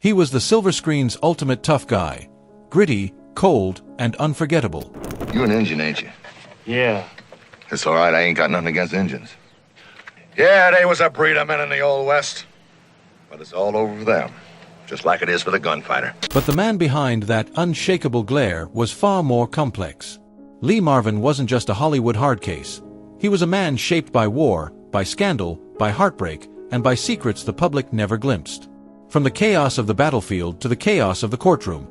He was the silver screen's ultimate tough guy. Gritty, cold, and unforgettable. You an engine, ain't you? Yeah. It's all right, I ain't got nothing against engines. Yeah, they was a breed of men in the Old West. But it's all over for them, just like it is for the gunfighter. But the man behind that unshakable glare was far more complex. Lee Marvin wasn't just a Hollywood hard case. He was a man shaped by war, by scandal, by heartbreak, and by secrets the public never glimpsed. From the chaos of the battlefield to the chaos of the courtroom.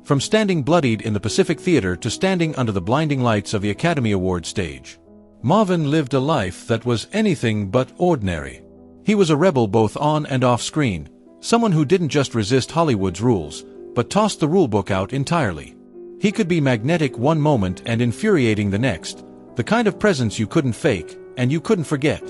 From standing bloodied in the Pacific Theater to standing under the blinding lights of the Academy Award stage. Marvin lived a life that was anything but ordinary. He was a rebel both on and off screen, someone who didn't just resist Hollywood's rules, but tossed the rulebook out entirely. He could be magnetic one moment and infuriating the next, the kind of presence you couldn't fake, and you couldn't forget.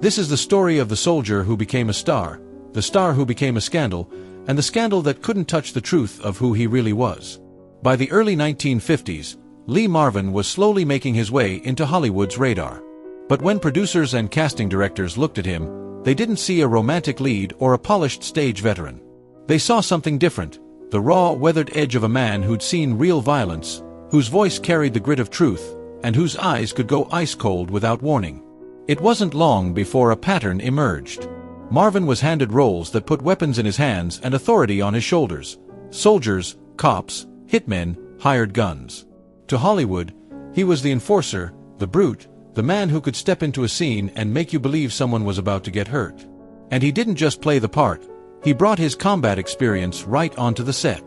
This is the story of the soldier who became a star, the star who became a scandal, and the scandal that couldn't touch the truth of who he really was. By the early 1950s, Lee Marvin was slowly making his way into Hollywood's radar. But when producers and casting directors looked at him, they didn't see a romantic lead or a polished stage veteran. They saw something different, the raw, weathered edge of a man who'd seen real violence, whose voice carried the grit of truth, and whose eyes could go ice cold without warning. It wasn't long before a pattern emerged. Marvin was handed roles that put weapons in his hands and authority on his shoulders. Soldiers, cops, hitmen, hired guns. To Hollywood, he was the enforcer, the brute, the man who could step into a scene and make you believe someone was about to get hurt. And he didn't just play the part, he brought his combat experience right onto the set.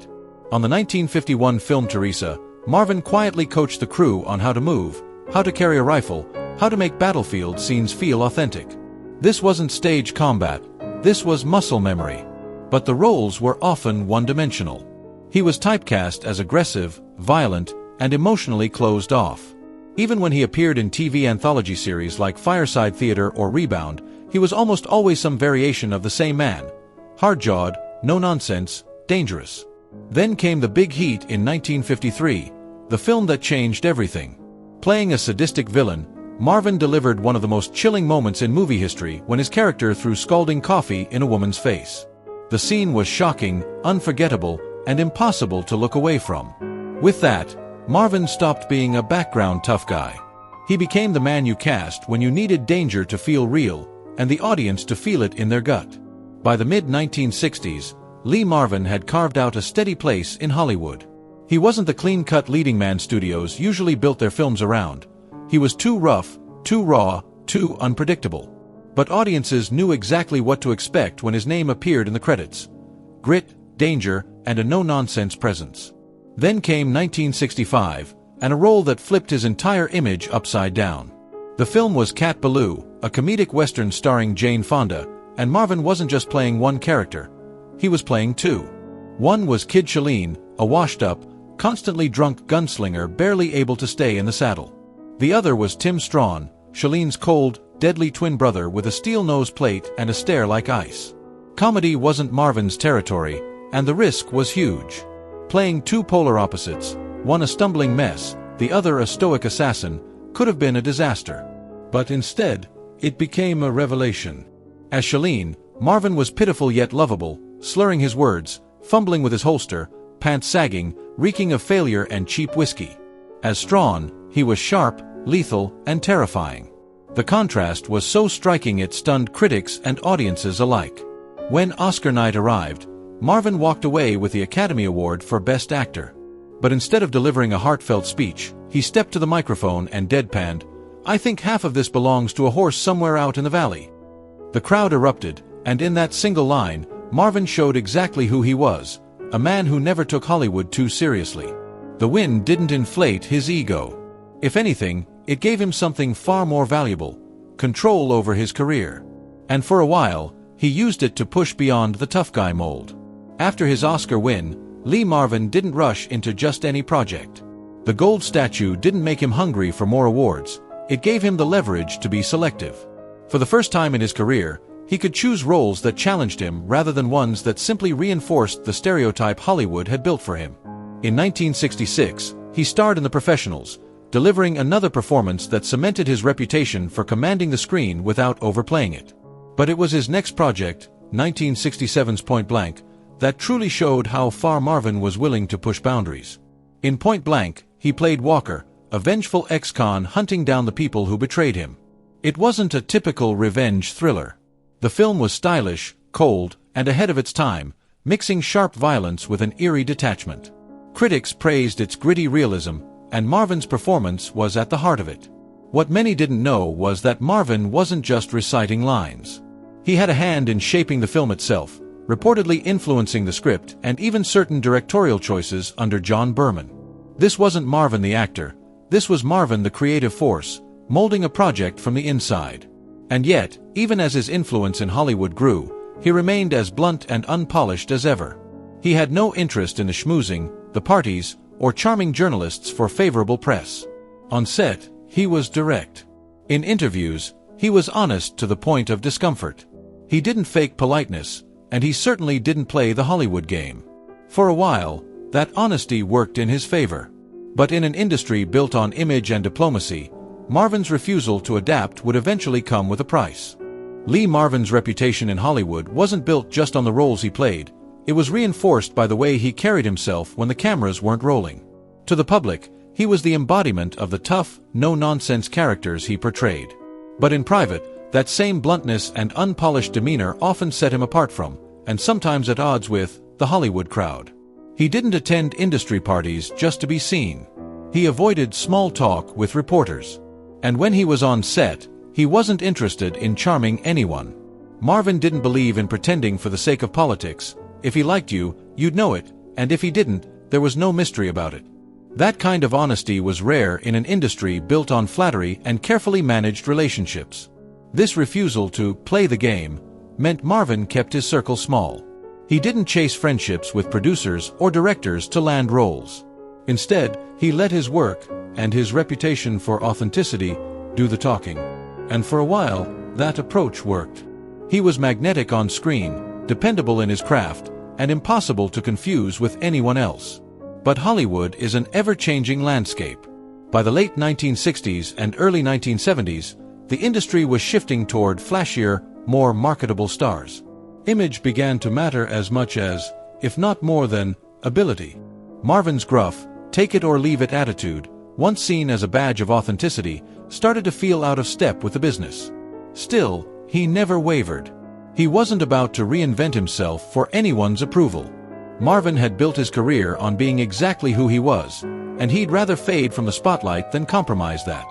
On the 1951 film Teresa, Marvin quietly coached the crew on how to move, how to carry a rifle, how to make battlefield scenes feel authentic. This wasn't stage combat, this was muscle memory. But the roles were often one-dimensional. He was typecast as aggressive, violent, and emotionally closed off. Even when he appeared in TV anthology series like Fireside Theater or Rebound, he was almost always some variation of the same man. Hard-jawed, no-nonsense, dangerous. Then came The Big Heat in 1953, the film that changed everything. Playing a sadistic villain, Marvin delivered one of the most chilling moments in movie history when his character threw scalding coffee in a woman's face. The scene was shocking, unforgettable, and impossible to look away from. With that, Marvin stopped being a background tough guy. He became the man you cast when you needed danger to feel real, and the audience to feel it in their gut. By the mid-1960s, Lee Marvin had carved out a steady place in Hollywood. He wasn't the clean-cut leading man studios usually built their films around. He was too rough, too raw, too unpredictable. But audiences knew exactly what to expect when his name appeared in the credits. Grit, danger, and a no-nonsense presence. Then came 1965, and a role that flipped his entire image upside down. The film was Cat Ballou, a comedic western starring Jane Fonda, and Marvin wasn't just playing one character. He was playing two. One was Kid Shalene, a washed-up, constantly drunk gunslinger barely able to stay in the saddle. The other was Tim Strawn, Shalene's cold, deadly twin brother with a steel nose plate and a stare like ice. Comedy wasn't Marvin's territory, and the risk was huge. Playing two polar opposites, one a stumbling mess, the other a stoic assassin, could have been a disaster. But instead, it became a revelation. As Shalene, Marvin was pitiful yet lovable, slurring his words, fumbling with his holster, pants sagging, reeking of failure and cheap whiskey. As Strawn, he was sharp, lethal, and terrifying. The contrast was so striking it stunned critics and audiences alike. When Oscar night arrived, Marvin walked away with the Academy Award for Best Actor. But instead of delivering a heartfelt speech, he stepped to the microphone and deadpanned, "I think half of this belongs to a horse somewhere out in the valley." The crowd erupted, and in that single line, Marvin showed exactly who he was, a man who never took Hollywood too seriously. The win didn't inflate his ego. If anything, it gave him something far more valuable, control over his career. And for a while, he used it to push beyond the tough guy mold. After his Oscar win, Lee Marvin didn't rush into just any project. The gold statue didn't make him hungry for more awards, it gave him the leverage to be selective. For the first time in his career, he could choose roles that challenged him rather than ones that simply reinforced the stereotype Hollywood had built for him. In 1966, he starred in The Professionals, delivering another performance that cemented his reputation for commanding the screen without overplaying it. But it was his next project, 1967's Point Blank, that truly showed how far Marvin was willing to push boundaries. In Point Blank, he played Walker, a vengeful ex-con hunting down the people who betrayed him. It wasn't a typical revenge thriller. The film was stylish, cold, and ahead of its time, mixing sharp violence with an eerie detachment. Critics praised its gritty realism, and Marvin's performance was at the heart of it. What many didn't know was that Marvin wasn't just reciting lines. He had a hand in shaping the film itself, reportedly influencing the script and even certain directorial choices under John Berman. This wasn't Marvin the actor, this was Marvin the creative force, molding a project from the inside. And yet, even as his influence in Hollywood grew, he remained as blunt and unpolished as ever. He had no interest in the schmoozing, the parties, or charming journalists for favorable press. On set, he was direct. In interviews, he was honest to the point of discomfort. He didn't fake politeness, and he certainly didn't play the Hollywood game. For a while, that honesty worked in his favor. But in an industry built on image and diplomacy, Marvin's refusal to adapt would eventually come with a price. Lee Marvin's reputation in Hollywood wasn't built just on the roles he played, it was reinforced by the way he carried himself when the cameras weren't rolling. To the public, he was the embodiment of the tough, no-nonsense characters he portrayed. But in private, that same bluntness and unpolished demeanor often set him apart from, and sometimes at odds with, the Hollywood crowd. He didn't attend industry parties just to be seen. He avoided small talk with reporters. And when he was on set, he wasn't interested in charming anyone. Marvin didn't believe in pretending for the sake of politics. If he liked you, you'd know it, and if he didn't, there was no mystery about it. That kind of honesty was rare in an industry built on flattery and carefully managed relationships. This refusal to play the game meant Marvin kept his circle small. He didn't chase friendships with producers or directors to land roles. Instead, he let his work, and his reputation for authenticity, do the talking. And for a while, that approach worked. He was magnetic on screen, dependable in his craft, and impossible to confuse with anyone else. But Hollywood is an ever-changing landscape. By the late 1960s and early 1970s, the industry was shifting toward flashier, more marketable stars. Image began to matter as much as, if not more than, ability. Marvin's gruff, take-it-or-leave-it attitude, once seen as a badge of authenticity, started to feel out of step with the business. Still, he never wavered. He wasn't about to reinvent himself for anyone's approval. Marvin had built his career on being exactly who he was, and he'd rather fade from the spotlight than compromise that.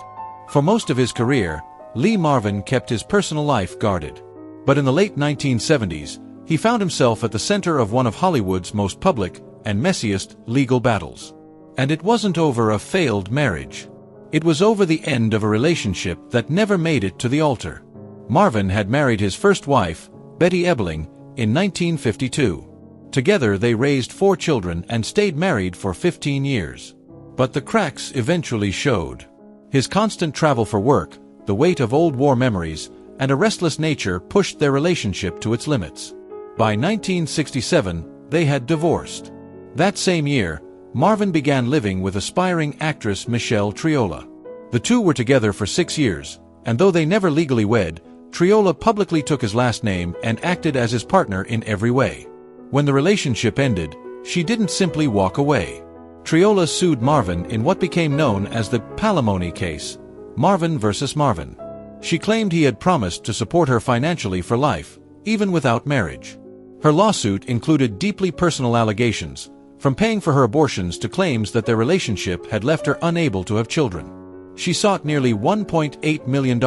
For most of his career, Lee Marvin kept his personal life guarded. But in the late 1970s, he found himself at the center of one of Hollywood's most public and messiest legal battles. And it wasn't over a failed marriage. It was over the end of a relationship that never made it to the altar. Marvin had married his first wife, Betty Ebeling, in 1952. Together they raised 4 children and stayed married for 15 years. But the cracks eventually showed. His constant travel for work, the weight of old war memories, and a restless nature pushed their relationship to its limits. By 1967, they had divorced. That same year, Marvin began living with aspiring actress Michelle Triola. The two were together for 6 years, and though they never legally wed, Triola publicly took his last name and acted as his partner in every way. When the relationship ended, she didn't simply walk away. Triola sued Marvin in what became known as the Palimony case, Marvin versus Marvin. She claimed he had promised to support her financially for life, even without marriage. Her lawsuit included deeply personal allegations, from paying for her abortions to claims that their relationship had left her unable to have children. She sought nearly $1.8 million,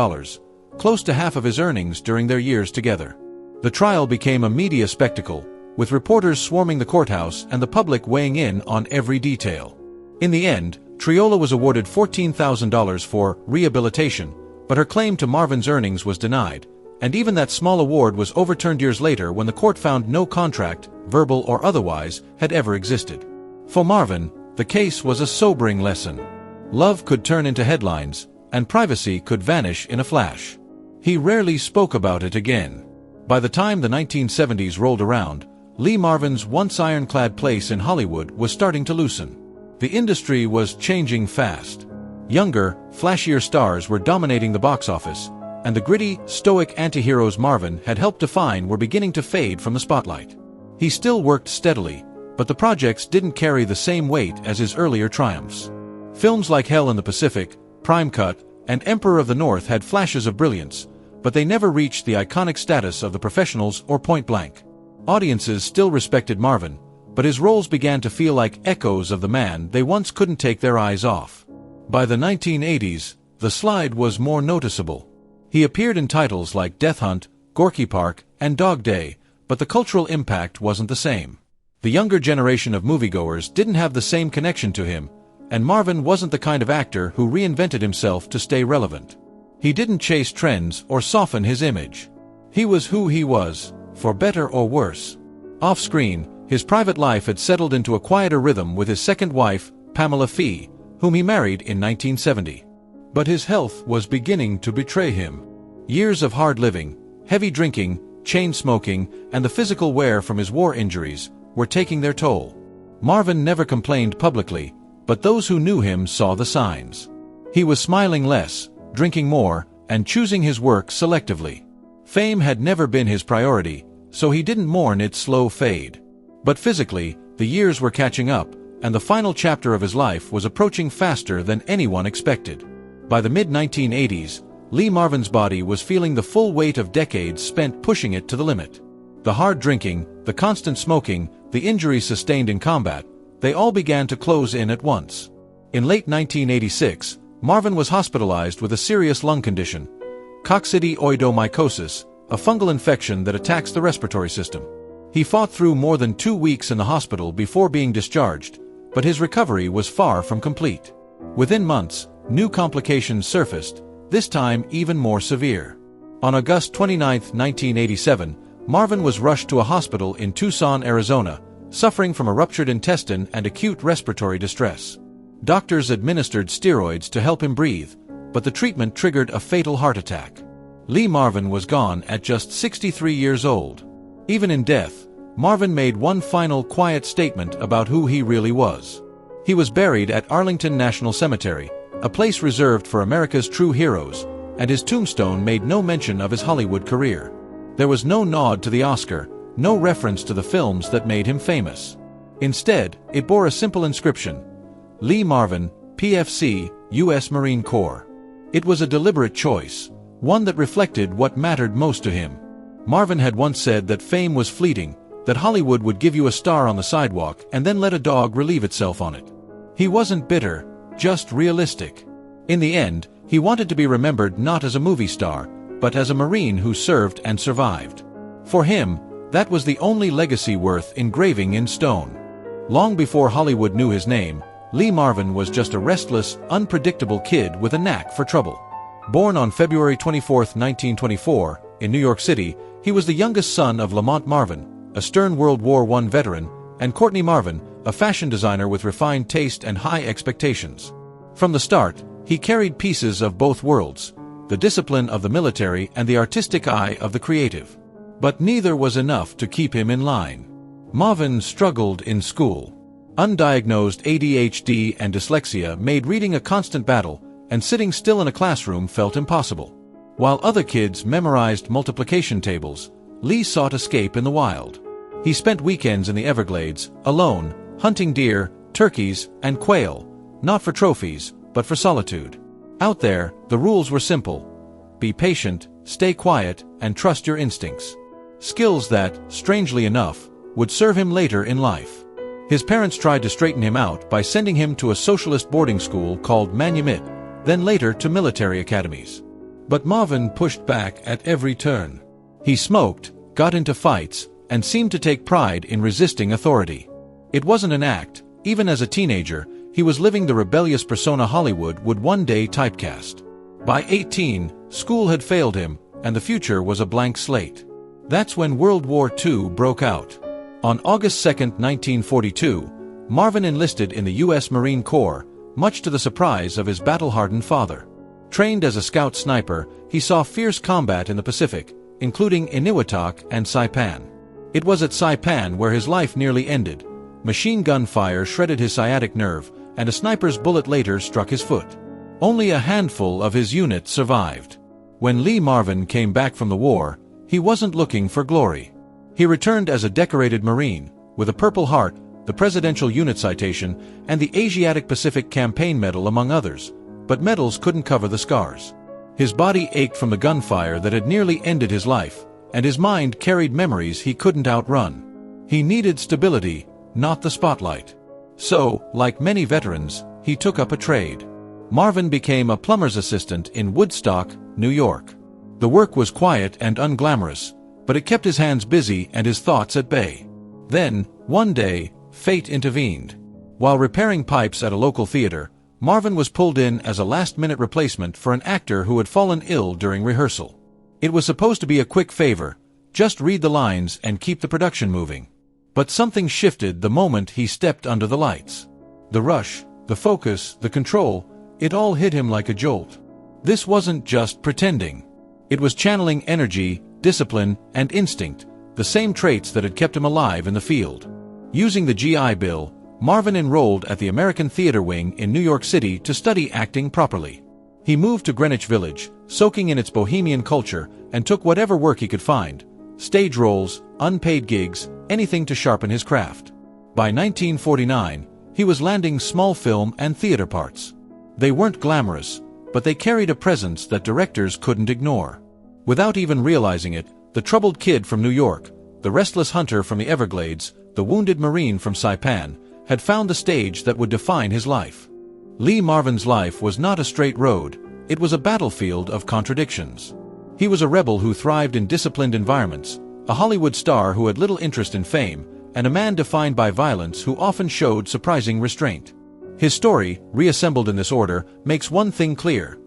close to half of his earnings during their years together. The trial became a media spectacle, with reporters swarming the courthouse and the public weighing in on every detail. In the end, Triola was awarded $14,000 for rehabilitation, but her claim to Marvin's earnings was denied, and even that small award was overturned years later when the court found no contract, verbal or otherwise, had ever existed. For Marvin, the case was a sobering lesson. Love could turn into headlines, and privacy could vanish in a flash. He rarely spoke about it again. By the time the 1970s rolled around, Lee Marvin's once ironclad place in Hollywood was starting to loosen. The industry was changing fast. Younger, flashier stars were dominating the box office, and the gritty, stoic anti-heroes Marvin had helped define were beginning to fade from the spotlight. He still worked steadily, but the projects didn't carry the same weight as his earlier triumphs. Films like Hell in the Pacific, Prime Cut, and Emperor of the North had flashes of brilliance, but they never reached the iconic status of The Professionals or Point Blank. Audiences still respected Marvin, but his roles began to feel like echoes of the man they once couldn't take their eyes off. By the 1980s, the slide was more noticeable. He appeared in titles like Death Hunt, Gorky Park, and Dog Day, but the cultural impact wasn't the same. The younger generation of moviegoers didn't have the same connection to him, and Marvin wasn't the kind of actor who reinvented himself to stay relevant. He didn't chase trends or soften his image. He was who he was, for better or worse. Off-screen, his private life had settled into a quieter rhythm with his second wife, Pamela Fee, whom he married in 1970. But his health was beginning to betray him. Years of hard living, heavy drinking, chain smoking, and the physical wear from his war injuries were taking their toll. Marvin never complained publicly, but those who knew him saw the signs. He was smiling less, drinking more, and choosing his work selectively. Fame had never been his priority, so he didn't mourn its slow fade. But physically, the years were catching up, and the final chapter of his life was approaching faster than anyone expected. By the mid-1980s, Lee Marvin's body was feeling the full weight of decades spent pushing it to the limit. The hard drinking, the constant smoking, the injuries sustained in combat, they all began to close in at once. In late 1986, Marvin was hospitalized with a serious lung condition, coccidioidomycosis, a fungal infection that attacks the respiratory system. He fought through more than 2 weeks in the hospital before being discharged, but his recovery was far from complete. Within months, new complications surfaced, this time even more severe. On August 29, 1987, Marvin was rushed to a hospital in Tucson, Arizona, suffering from a ruptured intestine and acute respiratory distress. Doctors administered steroids to help him breathe, but the treatment triggered a fatal heart attack. Lee Marvin was gone at just 63 years old. Even in death, Marvin made one final quiet statement about who he really was. He was buried at Arlington National Cemetery, a place reserved for America's true heroes, and his tombstone made no mention of his Hollywood career. There was no nod to the Oscar, no reference to the films that made him famous. Instead, it bore a simple inscription: Lee Marvin, PFC, U.S. Marine Corps. It was a deliberate choice, one that reflected what mattered most to him. Marvin had once said that fame was fleeting, that Hollywood would give you a star on the sidewalk and then let a dog relieve itself on it. He wasn't bitter, just realistic. In the end, he wanted to be remembered not as a movie star, but as a Marine who served and survived. For him, that was the only legacy worth engraving in stone. Long before Hollywood knew his name, Lee Marvin was just a restless, unpredictable kid with a knack for trouble. Born on February 24, 1924, in New York City, he was the youngest son of Lamont Marvin, a stern World War I veteran, and Courtney Marvin, a fashion designer with refined taste and high expectations. From the start, he carried pieces of both worlds, the discipline of the military and the artistic eye of the creative. But neither was enough to keep him in line. Marvin struggled in school. Undiagnosed ADHD and dyslexia made reading a constant battle, and sitting still in a classroom felt impossible. While other kids memorized multiplication tables, Lee sought escape in the wild. He spent weekends in the Everglades, alone, hunting deer, turkeys, and quail, not for trophies, but for solitude. Out there, the rules were simple: be patient, stay quiet, and trust your instincts. Skills that, strangely enough, would serve him later in life. His parents tried to straighten him out by sending him to a socialist boarding school called Manumit, then later to military academies. But Marvin pushed back at every turn. He smoked, got into fights, and seemed to take pride in resisting authority. It wasn't an act. Even as a teenager, he was living the rebellious persona Hollywood would one day typecast. By 18, school had failed him, and the future was a blank slate. That's when World War II broke out. On August 2, 1942, Marvin enlisted in the U.S. Marine Corps, much to the surprise of his battle-hardened father. Trained as a scout sniper, he saw fierce combat in the Pacific, including Eniwetok and Saipan. It was at Saipan where his life nearly ended. Machine gun fire shredded his sciatic nerve, and a sniper's bullet later struck his foot. Only a handful of his unit survived. When Lee Marvin came back from the war, he wasn't looking for glory. He returned as a decorated Marine, with a Purple Heart, the Presidential Unit Citation, and the Asiatic Pacific Campaign Medal among others, but medals couldn't cover the scars. His body ached from the gunfire that had nearly ended his life, and his mind carried memories he couldn't outrun. He needed stability, not the spotlight. So, like many veterans, he took up a trade. Marvin became a plumber's assistant in Woodstock, New York. The work was quiet and unglamorous, but it kept his hands busy and his thoughts at bay. Then, one day, fate intervened. While repairing pipes at a local theater, Marvin was pulled in as a last-minute replacement for an actor who had fallen ill during rehearsal. It was supposed to be a quick favor, just read the lines and keep the production moving. But something shifted the moment he stepped under the lights. The rush, the focus, the control, it all hit him like a jolt. This wasn't just pretending. It was channeling energy, discipline, and instinct, the same traits that had kept him alive in the field. Using the GI Bill, Marvin enrolled at the American Theater Wing in New York City to study acting properly. He moved to Greenwich Village, soaking in its bohemian culture, and took whatever work he could find: stage roles, unpaid gigs, anything to sharpen his craft. By 1949, he was landing small film and theater parts. They weren't glamorous, but they carried a presence that directors couldn't ignore. Without even realizing it, the troubled kid from New York, the restless hunter from the Everglades, the wounded Marine from Saipan, had found the stage that would define his life. Lee Marvin's life was not a straight road, it was a battlefield of contradictions. He was a rebel who thrived in disciplined environments, a Hollywood star who had little interest in fame, and a man defined by violence who often showed surprising restraint. His story, reassembled in this order, makes one thing clear.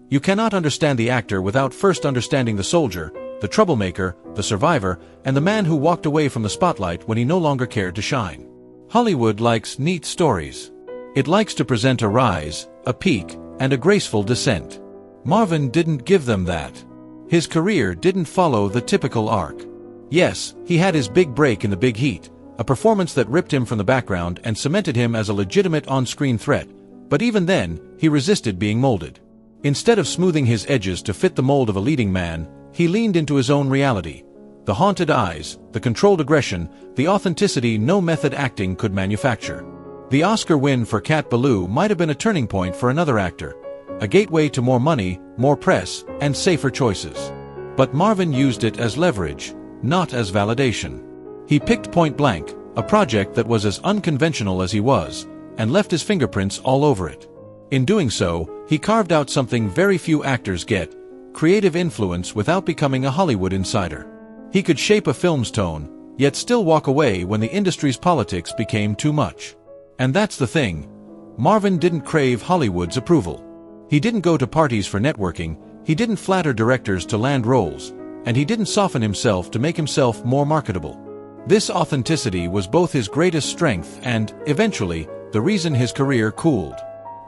You cannot understand the actor without first understanding the soldier, the troublemaker, the survivor, and the man who walked away from the spotlight when he no longer cared to shine. Hollywood likes neat stories. It likes to present a rise, a peak, and a graceful descent. Marvin didn't give them that. His career didn't follow the typical arc. Yes, he had his big break in The Big Heat, a performance that ripped him from the background and cemented him as a legitimate on-screen threat, but even then, he resisted being molded. Instead of smoothing his edges to fit the mold of a leading man, he leaned into his own reality. The haunted eyes, the controlled aggression, the authenticity no method acting could manufacture. The Oscar win for Cat Ballou might have been a turning point for another actor, a gateway to more money, more press, and safer choices. But Marvin used it as leverage, not as validation. He picked Point Blank, a project that was as unconventional as he was, and left his fingerprints all over it. In doing so, he carved out something very few actors get: creative influence without becoming a Hollywood insider. He could shape a film's tone, yet still walk away when the industry's politics became too much. And that's the thing. Marvin didn't crave Hollywood's approval. He didn't go to parties for networking, he didn't flatter directors to land roles, and he didn't soften himself to make himself more marketable. This authenticity was both his greatest strength and, eventually, the reason his career cooled.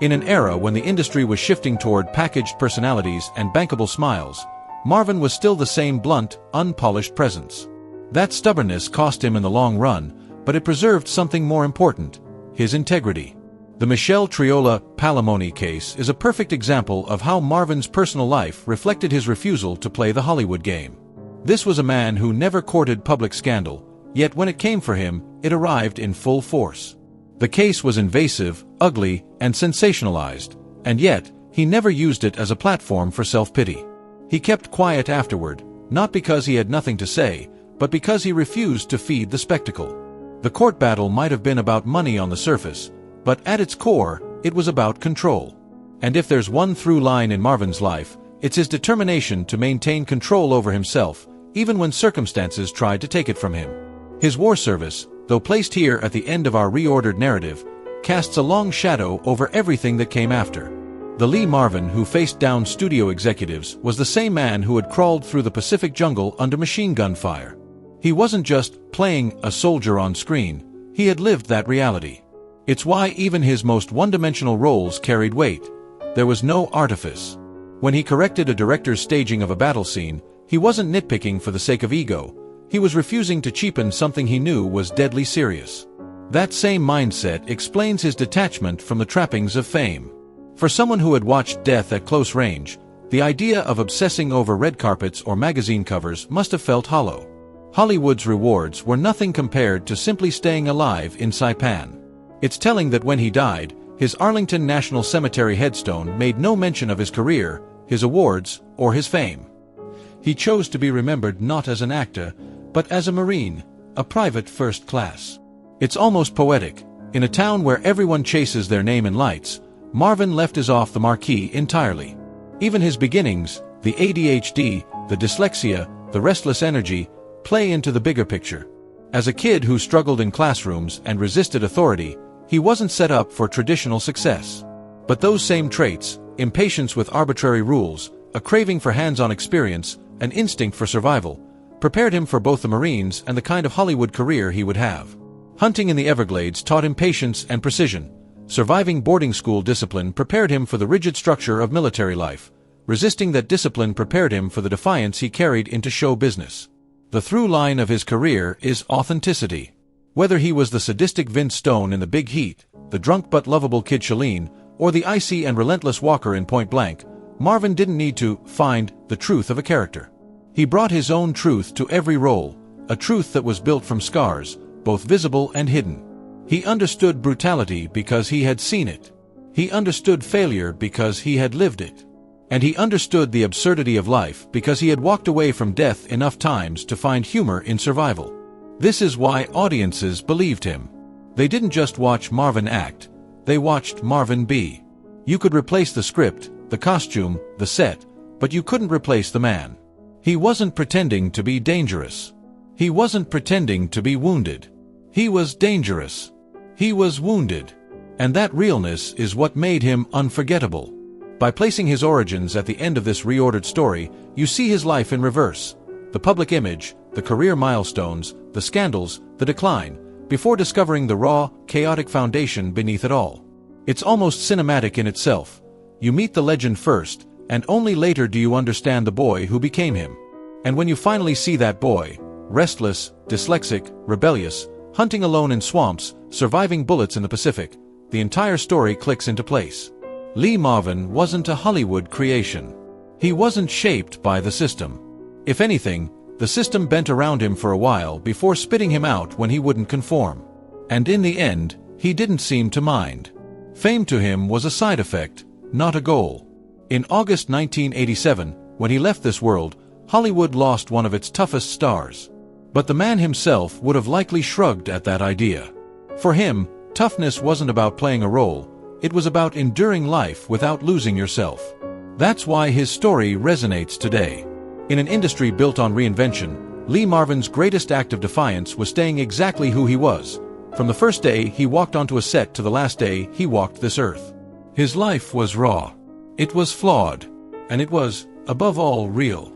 In an era when the industry was shifting toward packaged personalities and bankable smiles, Marvin was still the same blunt, unpolished presence. That stubbornness cost him in the long run, but it preserved something more important: his integrity. The Michelle Triola Palimony case is a perfect example of how Marvin's personal life reflected his refusal to play the Hollywood game. This was a man who never courted public scandal, yet when it came for him, it arrived in full force. The case was invasive, ugly, and sensationalized, and yet, he never used it as a platform for self-pity. He kept quiet afterward, not because he had nothing to say, but because he refused to feed the spectacle. The court battle might have been about money on the surface, but at its core, it was about control. And if there's one through line in Marvin's life, it's his determination to maintain control over himself, even when circumstances tried to take it from him. His war service, though placed here at the end of our reordered narrative, casts a long shadow over everything that came after. The Lee Marvin who faced down studio executives was the same man who had crawled through the Pacific jungle under machine gun fire. He wasn't just playing a soldier on screen, he had lived that reality. It's why even his most one-dimensional roles carried weight. There was no artifice. When he corrected a director's staging of a battle scene, he wasn't nitpicking for the sake of ego. He was refusing to cheapen something he knew was deadly serious. That same mindset explains his detachment from the trappings of fame. For someone who had watched death at close range, the idea of obsessing over red carpets or magazine covers must have felt hollow. Hollywood's rewards were nothing compared to simply staying alive in Saipan. It's telling that when he died, his Arlington National Cemetery headstone made no mention of his career, his awards, or his fame. He chose to be remembered not as an actor, but as a Marine, a private first class. It's almost poetic. In a town where everyone chases their name in lights, Marvin left his off the marquee entirely. Even his beginnings, the ADHD, the dyslexia, the restless energy, play into the bigger picture. As a kid who struggled in classrooms and resisted authority, he wasn't set up for traditional success. But those same traits, impatience with arbitrary rules, a craving for hands-on experience, an instinct for survival, prepared him for both the Marines and the kind of Hollywood career he would have. Hunting in the Everglades taught him patience and precision. Surviving boarding school discipline prepared him for the rigid structure of military life. Resisting that discipline prepared him for the defiance he carried into show business. The through line of his career is authenticity. Whether he was the sadistic Vince Stone in The Big Heat, the drunk but lovable Kid Shalene, or the icy and relentless Walker in Point Blank, Marvin didn't need to find the truth of a character. He brought his own truth to every role, a truth that was built from scars, both visible and hidden. He understood brutality because he had seen it. He understood failure because he had lived it. And he understood the absurdity of life because he had walked away from death enough times to find humor in survival. This is why audiences believed him. They didn't just watch Marvin act, they watched Marvin be. You could replace the script, the costume, the set, but you couldn't replace the man. He wasn't pretending to be dangerous. He wasn't pretending to be wounded. He was dangerous. He was wounded. And that realness is what made him unforgettable. By placing his origins at the end of this reordered story, you see his life in reverse. The public image, the career milestones, the scandals, the decline, before discovering the raw, chaotic foundation beneath it all. It's almost cinematic in itself. You meet the legend first, and only later do you understand the boy who became him. And when you finally see that boy, restless, dyslexic, rebellious, hunting alone in swamps, surviving bullets in the Pacific, the entire story clicks into place. Lee Marvin wasn't a Hollywood creation. He wasn't shaped by the system. If anything, the system bent around him for a while before spitting him out when he wouldn't conform. And in the end, he didn't seem to mind. Fame to him was a side effect, not a goal. In August 1987, when he left this world, Hollywood lost one of its toughest stars. But the man himself would have likely shrugged at that idea. For him, toughness wasn't about playing a role. It was about enduring life without losing yourself. That's why his story resonates today. In an industry built on reinvention, Lee Marvin's greatest act of defiance was staying exactly who he was, from the first day he walked onto a set to the last day he walked this earth. His life was raw. It was flawed. And it was, above all, real.